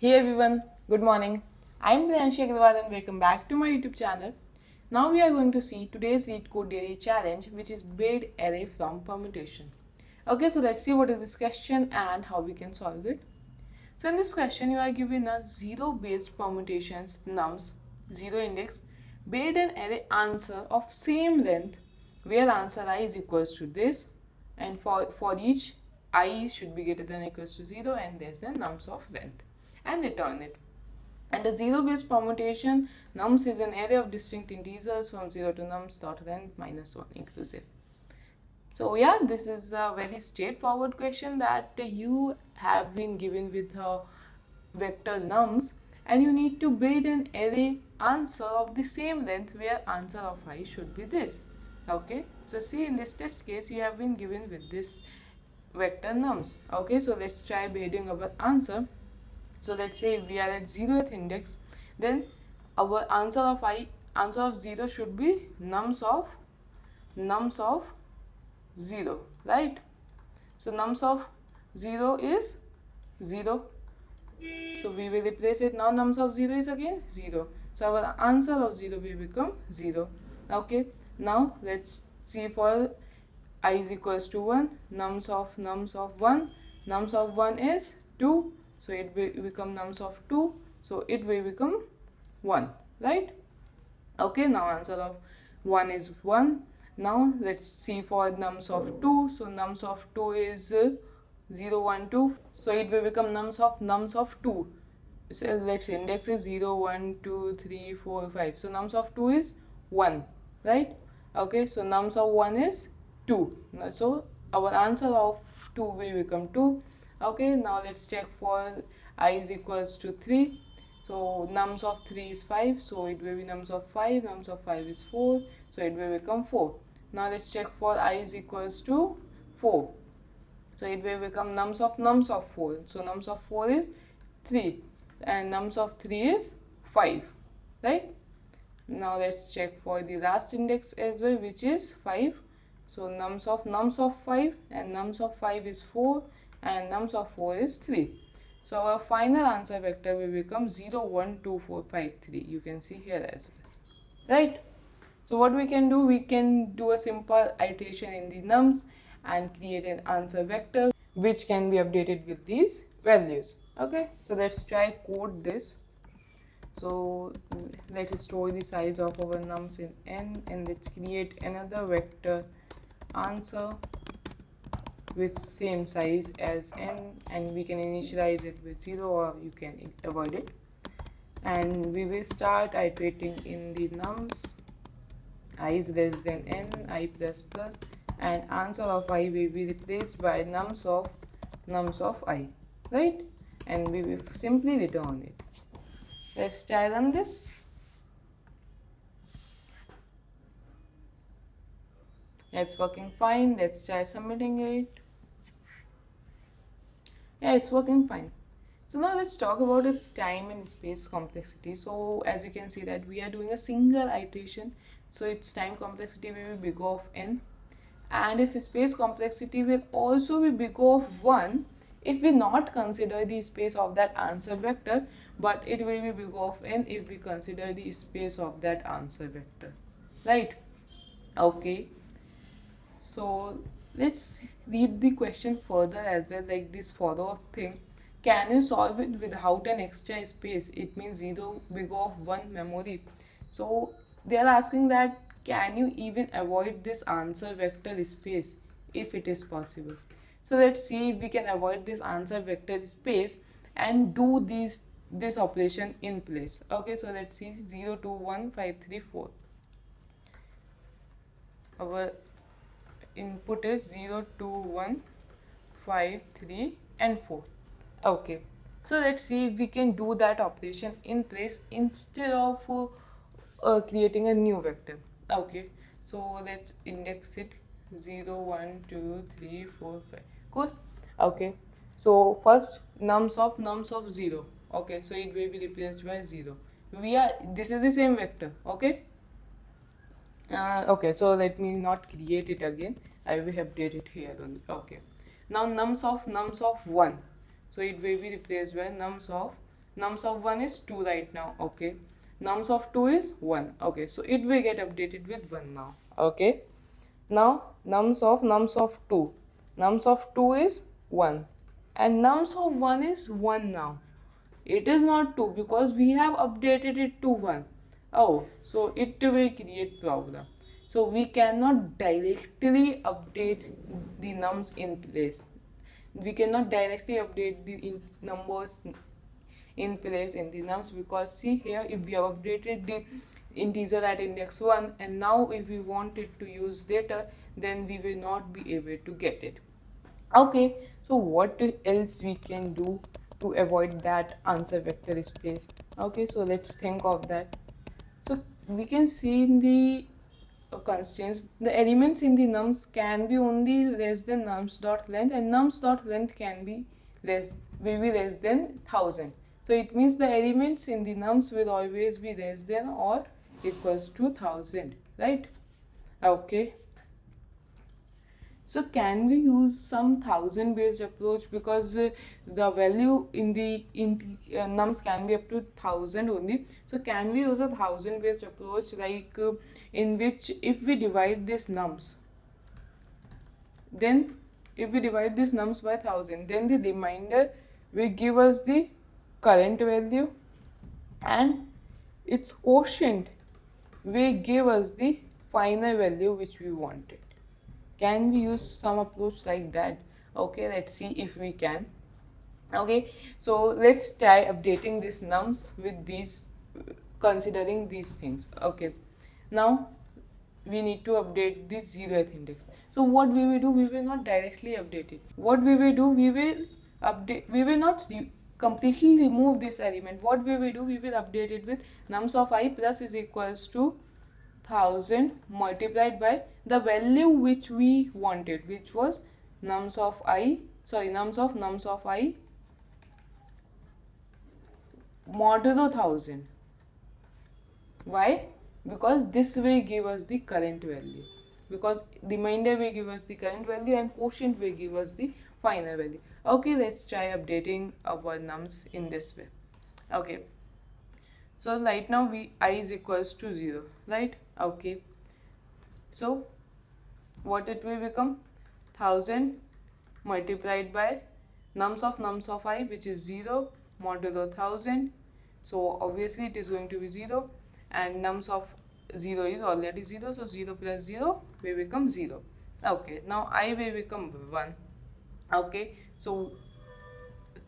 Hey everyone, good morning. I'm Priyanshi Agrawal and welcome back to my YouTube channel. Now we are going to see today's LeetCode daily challenge, which is build array from permutation. Okay, so let's see what is this question and how we can solve it. So in this question, you are given a zero-based permutations nums, zero index, build an array answer of same length where answer I is equals to this, and for each I should be greater than or equals to 0 and less than nums of length, and return it. And the zero-based permutation nums is an array of distinct integers from 0 to nums dot length minus 1 inclusive. So yeah, this is a very straightforward question that you have been given with vector nums, and you need to build an array answer of the same length where answer of I should be this. Okay, so see, in this test case you have been given with this vector nums. Okay, so let's try building our answer. So let's say we are at 0th index, then our answer of 0 should be nums of 0, right? So nums of 0 is 0, so we will replace it. Now nums of 0 is again 0, so our answer of 0 will become 0. Okay, now let's see for I is equals to 1, nums of 1 is 2, so it will become nums of 2, so it will become 1, right? Okay, now answer of 1 is 1. Now let's see for nums of 2. So nums of 2 is 0, 1, 2. So it will become nums of 2. So let's index is 0, 1, 2, 3, 4, 5. So nums of 2 is 1, right? Okay, so nums of 1 is 2. So our answer of 2 will become 2. Okay, now let's check for I is equals to 3. So nums of 3 is 5, so it will be nums of 5. Nums of 5 is 4, so it will become 4. Now let's check for I is equals to 4. So it will become nums of 4. So nums of 4 is 3 and nums of 3 is 5, right? Now let's check for the last index as well, which is 5. So nums of 5 and nums of 5 is 4 and nums of 4 is 3. So our final answer vector will become 0, 1, 2, 4, 5, 3. You can see here as well, right? So what we can do, we can do a simple iteration in the nums and create an answer vector which can be updated with these values. Okay, so let's try code this. So let's store the size of our nums in n, and let's create another vector answer with same size as n, and we can initialize it with 0 or you can avoid it. And we will start iterating in the nums I is less than n, I plus plus, and answer of I will be replaced by nums of I, right? And we will simply return it. Let's try run this. It's working fine. Let's try submitting it. Yeah, it's working fine. So now let's talk about its time and space complexity. So as you can see that we are doing a single iteration, so its time complexity will be big of n, and its space complexity will also be big of 1 if we not consider the space of that answer vector, but it will be big of n if we consider the space of that answer vector, right? Okay, so let's read the question further as well, like this follow-up thing. Can you solve it without an extra space? It means 0 big of 1 memory. So they are asking that can you even avoid this answer vector space if it is possible. So let's see if we can avoid this answer vector space and do this operation in place. Okay, so let's see 0, 2, 1, 5, 3, 4. Our input is 0, 2, 1, 5, 3 and 4. Okay, so let's see if we can do that operation in place instead of creating a new vector. Okay, so let's index it 0, 1, 2, 3, 4, 5. Cool. Okay, so first nums of 0. Okay, so it will be replaced by 0. This is the same vector. Okay. Okay, so let me not create it again. I will update it here only. Okay. Now nums of 1. So it will be replaced by nums of Nums of 1 is 2 right now. Okay. Nums of 2 is 1. Okay. So it will get updated with 1 now. Okay. Now nums of 2. Nums of 2 is 1. And nums of 1 is 1 now. It is not 2 because we have updated it to 1. Oh, so it will create problem. So we cannot directly update the nums in place. We cannot directly update the numbers in place in the nums, because see here, if we have updated the integer at index 1 and now if we want it to use later, then we will not be able to get it. Okay, so what else we can do to avoid that answer vector space? Okay, so let's think of that. So we can see in the constraints, the elements in the nums can be only less than nums dot length, and nums dot length can be will be less than 1000. So it means the elements in the nums will always be less than or equals to 1000, right? Okay. So can we use some 1000 based approach, because the value in the nums can be up to 1000 only. So can we use a 1000 based approach, like in which if we divide this nums, then if we divide this nums by 1000, then the remainder will give us the current value and its quotient will give us the final value which we wanted. Can we use some approach like that? Okay, let's see if we can. Okay, so let's try updating this nums with these, considering these things. Okay, now we need to update the 0th index. So what we will do, we will not directly update it. What we will do, we will update, we will not completely remove this element. What we will do, we will update it with nums of I plus is equals to 1000 multiplied by the value which we wanted, which was nums of I modulo 1000. Why? Because this will give us the current value, because remainder will give us the current value and quotient will give us the final value. Okay, let's try updating our nums in this way. Okay, so right now I is equals to 0, right? Okay, so what it will become? 1000 multiplied by nums of I, which is 0 modulo 1000. So obviously it is going to be 0, and nums of 0 is already 0, so 0 plus 0 will become 0. Okay, now I will become 1. Okay, so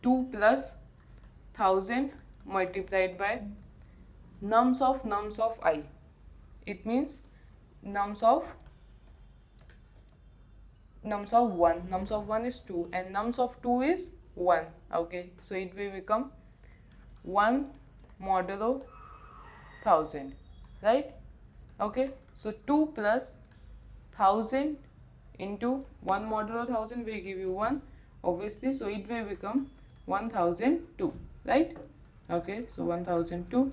2 plus 1000 multiplied by nums of I. It means nums of 1. Nums of 1 is 2 and nums of 2 is 1. Okay, so it will become 1 modulo 1000, right? Okay, so 2 plus 1000 into 1 modulo 1000 will give you 1, obviously, so it will become 1002, right? Okay, so 1002.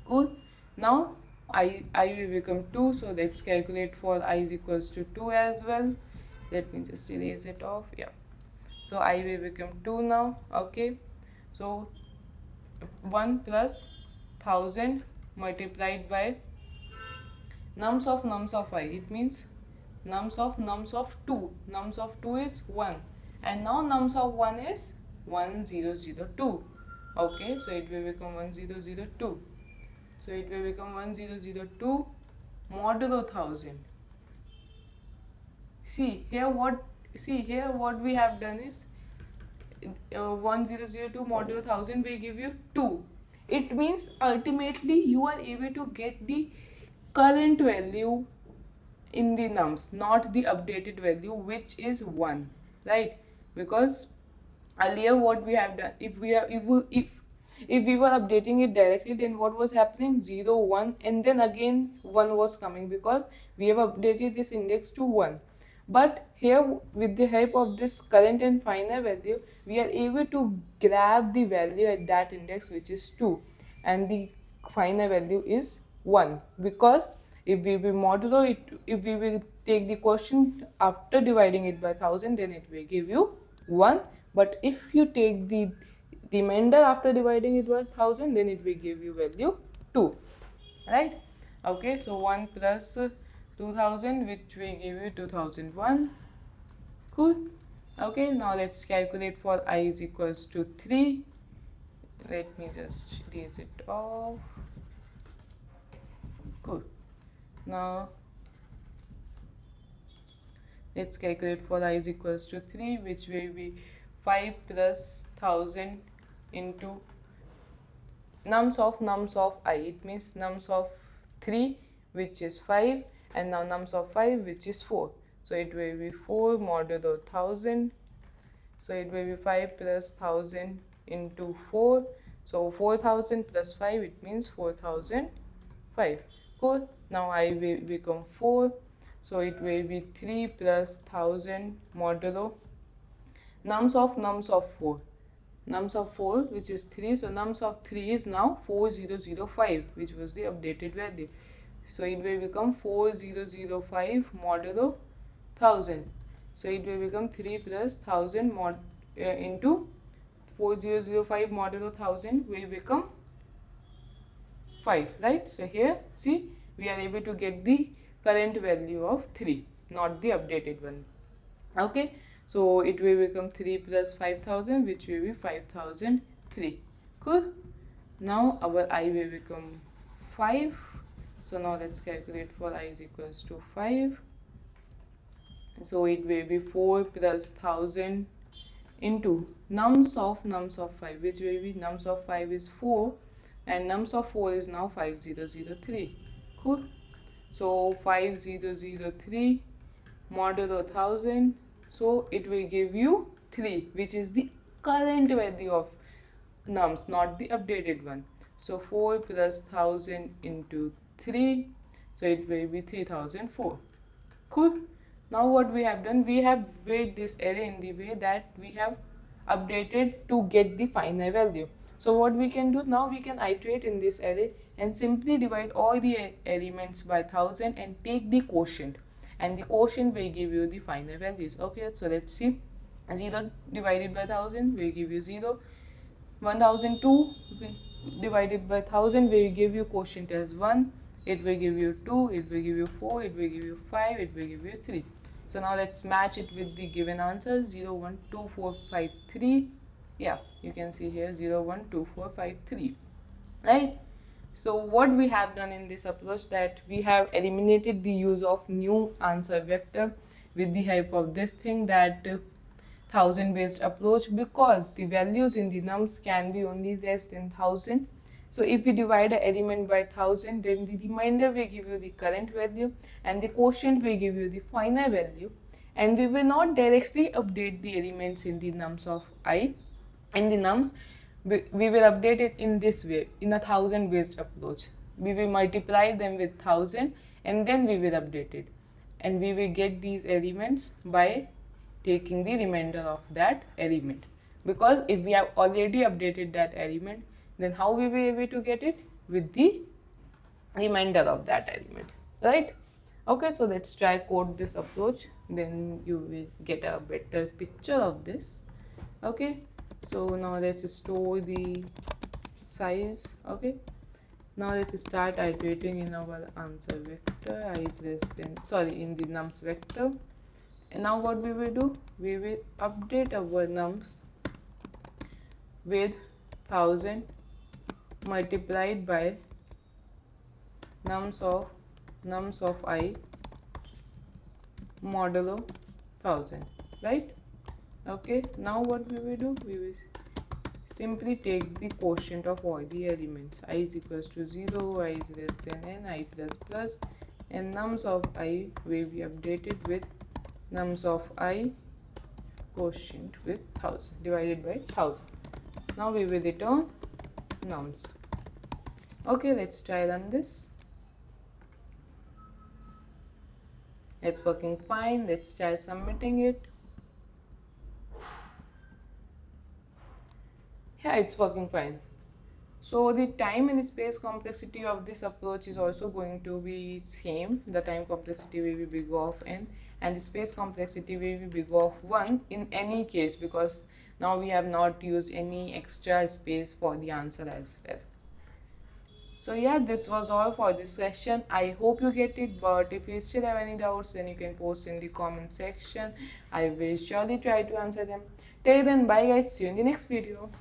Cool. Now I will become 2, so let's calculate for I is equals to 2 as well. Let me just erase it off. Yeah, so I will become 2 now. Okay, so 1 plus 1000 multiplied by nums of I. It means nums of 2. Nums of 2 is 1, and now nums of 1 is 1002. Okay, so it will become 1002. So it will become 1002 modulo 1000. See here what we have done is 1002 modulo 1000 will give you 2. It means ultimately you are able to get the current value in the nums, not the updated value, which is 1, right? Because earlier what we have done, if we were updating it directly, then what was happening? 0 1 and then again 1 was coming, because we have updated this index to 1. But here, with the help of this current and final value, we are able to grab the value at that index, which is 2, and the final value is 1. Because if we will modulo it, if we will take the quotient after dividing it by 1000, then it will give you 1. But if you take the remainder after dividing it by 1000, then it will give you value 2, right? Okay, so 1 plus 2000, which will give you 2001. Cool. Okay, now let's calculate for I is equals to 3. Let me just erase it off. Cool. Now let's calculate for I is equals to 3, which will be 5 plus 1000 into nums of I. It means nums of 3, which is 5, and now nums of 5, which is 4. So it will be 4 modulo 1000. So it will be 5 plus 1000 into 4. So 4000 plus 5, it means 4005. Cool. Now I will become 4. So it will be 3 plus 1000 modulo nums of 4. Nums of 4, which is 3. So nums of 3 is now 4005, which was the updated value. So it will become 4005 modulo 1000. So it will become 3 plus 1000 into 4005 modulo 1000 will become 5, right? So here, see, we are able to get the current value of 3, not the updated one. Okay, so it will become 3 plus 5000, which will be 5003. Cool. Now our I will become 5. So now let's calculate for I is equals to 5. So it will be 4 plus 1000 into nums of 5, which will be nums of 5 is 4, and nums of 4 is now 5003. Cool. So 5003 modulo 1000. So it will give you 3, which is the current value of nums, not the updated one. So 4 plus 1000 into 3. So it will be 3004. Cool. Now what we have done, we have weighed this array in the way that we have updated to get the final value. So what we can do now, we can iterate in this array and simply divide all the elements by 1000 and take the quotient, and the quotient will give you the final values. Okay, so let's see. 0 divided by 1000 will give you 0. 1002 divided by 1000 will give you quotient as 1. It will give you 2, it will give you 4, it will give you 5, it will give you 3. So now let's match it with the given answer. 0, 1, 2, 4, 5, 3. Yeah, you can see here 0, 1, 2, 4, 5, 3. Right? So what we have done in this approach, that we have eliminated the use of new answer vector with the help of this thing, that 1000 based approach, because the values in the nums can be only less than 1000. So if we divide an element by 1000, then the remainder will give you the current value and the quotient will give you the final value, and we will not directly update the elements in the nums of I. In the nums, we will update it in this way, in a 1000 based approach. We will multiply them with 1000 and then we will update it, and we will get these elements by taking the remainder of that element. Because if we have already updated that element, then how we will be able to get it? With the remainder of that element, right? Okay, so let's try code this approach, then you will get a better picture of this. Okay, so now let's store the size. Okay, now let's start iterating in our answer vector. I is less than, in the nums vector. And now what we will do, we will update our nums with 1000 multiplied by nums of I modulo 1000, right? Okay, now what we will do, we will simply take the quotient of all the elements. I is equals to 0, I is less than n, I plus plus, and nums of I will be updated with nums of I quotient with 1000 divided by 1000. Now we will return nums. Okay, let's try run this. It's working fine. Let's try submitting it. Yeah, it's working fine. So the time and space complexity of this approach is also going to be same. The time complexity will be big O of n, and the space complexity will be big O of 1 in any case, because Now we have not used any extra space for the answer as well. So yeah, this was all for this question. I hope you get it, but if you still have any doubts, then you can post in the comment section. I will surely try to answer them. Till then, bye guys, see you in the next video.